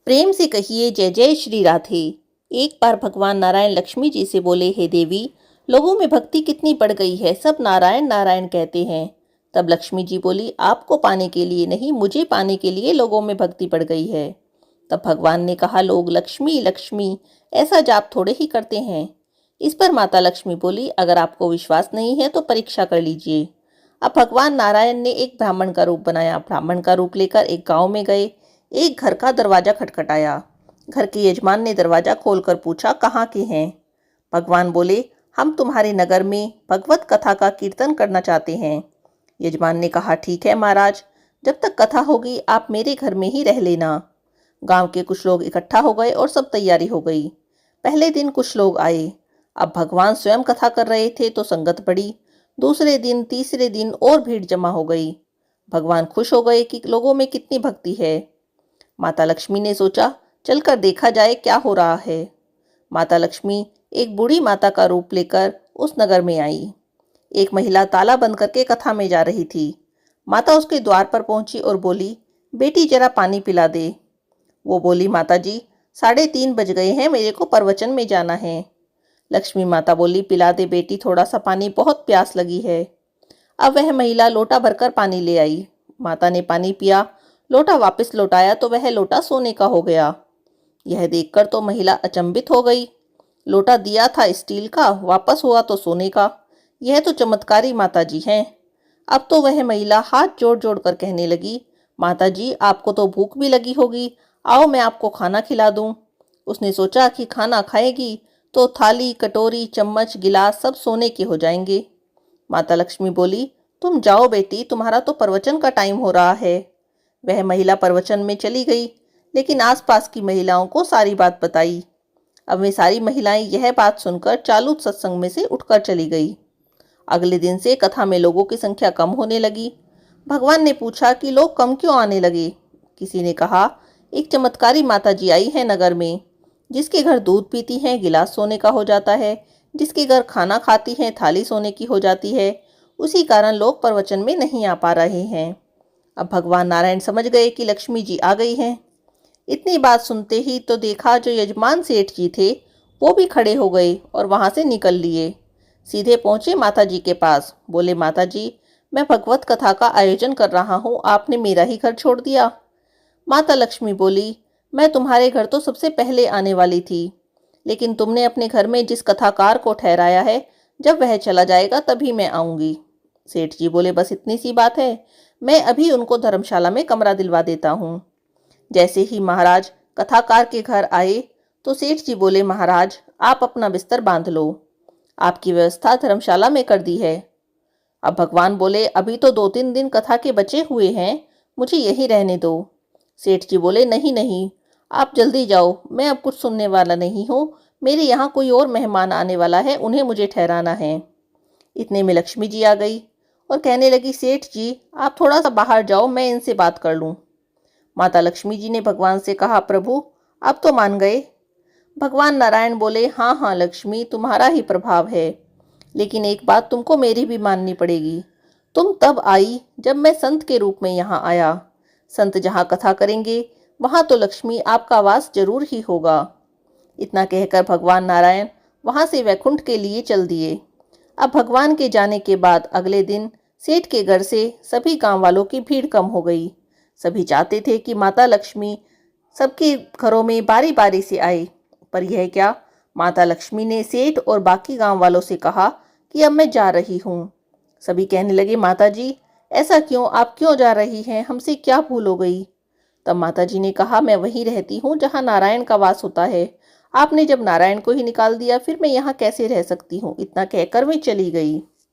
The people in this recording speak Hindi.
प्रेम से कहिए जय जय श्री राधे। एक बार भगवान नारायण लक्ष्मी जी से बोले, हे देवी, लोगों में भक्ति कितनी बढ़ गई है, सब नारायण नारायण कहते हैं। तब लक्ष्मी जी बोली, आपको पाने के लिए नहीं, मुझे पाने के लिए लोगों में भक्ति बढ़ गई है। तब भगवान ने कहा, लोग लक्ष्मी लक्ष्मी ऐसा जाप थोड़े ही करते हैं। इस पर माता लक्ष्मी बोली, अगर आपको विश्वास नहीं है तो परीक्षा कर लीजिए। अब भगवान नारायण ने एक ब्राह्मण का रूप बनाया। ब्राह्मण का रूप लेकर एक गांव में गए। एक घर का दरवाजा खटखटाया। घर के यजमान ने दरवाजा खोलकर पूछा, कहाँ के हैं? भगवान बोले, हम तुम्हारे नगर में भगवत कथा का कीर्तन करना चाहते हैं। यजमान ने कहा, ठीक है महाराज, जब तक कथा होगी आप मेरे घर में ही रह लेना। गांव के कुछ लोग इकट्ठा हो गए और सब तैयारी हो गई। पहले दिन कुछ लोग आए। अब भगवान स्वयं कथा कर रहे थे तो संगत बढ़ी। दूसरे दिन, तीसरे दिन और भीड़ जमा हो गई। भगवान खुश हो गए कि लोगों में कितनी भक्ति है। माता लक्ष्मी ने सोचा, चलकर देखा जाए क्या हो रहा है। माता लक्ष्मी एक बूढ़ी माता का रूप लेकर उस नगर में आई। एक महिला ताला बंद करके कथा में जा रही थी। माता उसके द्वार पर पहुंची और बोली, बेटी जरा पानी पिला दे। वो बोली, माता जी 3:30 बज गए हैं, मेरे को प्रवचन में जाना है। लक्ष्मी माता बोली, पिला दे बेटी थोड़ा सा पानी, बहुत प्यास लगी है। अब वह महिला लोटा भरकर पानी ले आई। माता ने पानी पिया, लोटा वापस लौटाया तो वह लोटा सोने का हो गया। यह देखकर तो महिला अचंभित हो गई। लोटा दिया था स्टील का, वापस हुआ तो सोने का। यह तो चमत्कारी माता जी हैं। अब तो वह महिला हाथ जोड़ जोड़ कर कहने लगी, माता जी आपको तो भूख भी लगी होगी, आओ मैं आपको खाना खिला दूं। उसने सोचा कि खाना खाएगी तो थाली, कटोरी, चम्मच, गिलास सब सोने के हो जाएंगे। माता लक्ष्मी बोली, तुम जाओ बेटी, तुम्हारा तो प्रवचन का टाइम हो रहा है। वह महिला प्रवचन में चली गई, लेकिन आसपास की महिलाओं को सारी बात बताई। अब वे सारी महिलाएं यह बात सुनकर चालू सत्संग में से उठकर चली गई। अगले दिन से कथा में लोगों की संख्या कम होने लगी। भगवान ने पूछा कि लोग कम क्यों आने लगे। किसी ने कहा, एक चमत्कारी माता जी आई है नगर में। जिसके घर दूध पीती हैं गिलास सोने का हो जाता है, जिसके घर खाना खाती हैं थाली सोने की हो जाती है। उसी कारण लोग प्रवचन में नहीं आ पा रहे हैं। अब भगवान नारायण समझ गए कि लक्ष्मी जी आ गई हैं। इतनी बात सुनते ही तो देखा जो यजमान सेठ जी थे वो भी खड़े हो गए और वहां से निकल लिए। सीधे पहुंचे माता जी के पास। बोले, माता जी मैं भगवत कथा का आयोजन कर रहा हूँ, आपने मेरा ही घर छोड़ दिया। माता लक्ष्मी बोली, मैं तुम्हारे घर तो सबसे पहले आने वाली थी, लेकिन तुमने अपने घर में जिस कथाकार को ठहराया है, जब वह चला जाएगा तभी मैं आऊंगी। सेठ जी बोले, बस इतनी सी बात है, मैं अभी उनको धर्मशाला में कमरा दिलवा देता हूँ। जैसे ही महाराज कथाकार के घर आए तो सेठ जी बोले, महाराज आप अपना बिस्तर बांध लो, आपकी व्यवस्था धर्मशाला में कर दी है। अब भगवान बोले, अभी तो 2-3 दिन कथा के बचे हुए हैं, मुझे यही रहने दो। सेठ जी बोले, नहीं नहीं, आप जल्दी जाओ, मैं अब कुछ सुनने वाला नहीं हूँ, मेरे यहाँ कोई और मेहमान आने वाला है, उन्हें मुझे ठहराना है। इतने में लक्ष्मी जी आ गई और कहने लगी, सेठ जी आप थोड़ा सा बाहर जाओ, मैं इनसे बात कर लूं। माता लक्ष्मी जी ने भगवान से कहा, प्रभु अब तो मान गए। भगवान नारायण बोले, हाँ हाँ लक्ष्मी, तुम्हारा ही प्रभाव है, लेकिन एक बात तुमको मेरी भी माननी पड़ेगी। तुम तब आई जब मैं संत के रूप में यहाँ आया। संत जहाँ कथा करेंगे वहाँ तो लक्ष्मी आपका वास जरूर ही होगा। इतना कहकर भगवान नारायण वहाँ से वैकुंठ के लिए चल दिए। अब भगवान के जाने के बाद अगले दिन सेठ के घर से सभी गांव वालों की भीड़ कम हो गई। सभी चाहते थे कि माता लक्ष्मी सबके घरों में बारी बारी से आए, पर यह क्या, माता लक्ष्मी ने सेठ और बाकी गांव वालों से कहा कि अब मैं जा रही हूँ। सभी कहने लगे, माता जी ऐसा क्यों, आप क्यों जा रही हैं, हमसे क्या भूल हो गई? तब माता जी ने कहा, मैं वहीं रहती हूँ जहाँ नारायण का वास होता है। आपने जब नारायण को ही निकाल दिया, फिर मैं यहाँ कैसे रह सकती हूँ? इतना कहकर वे चली गई।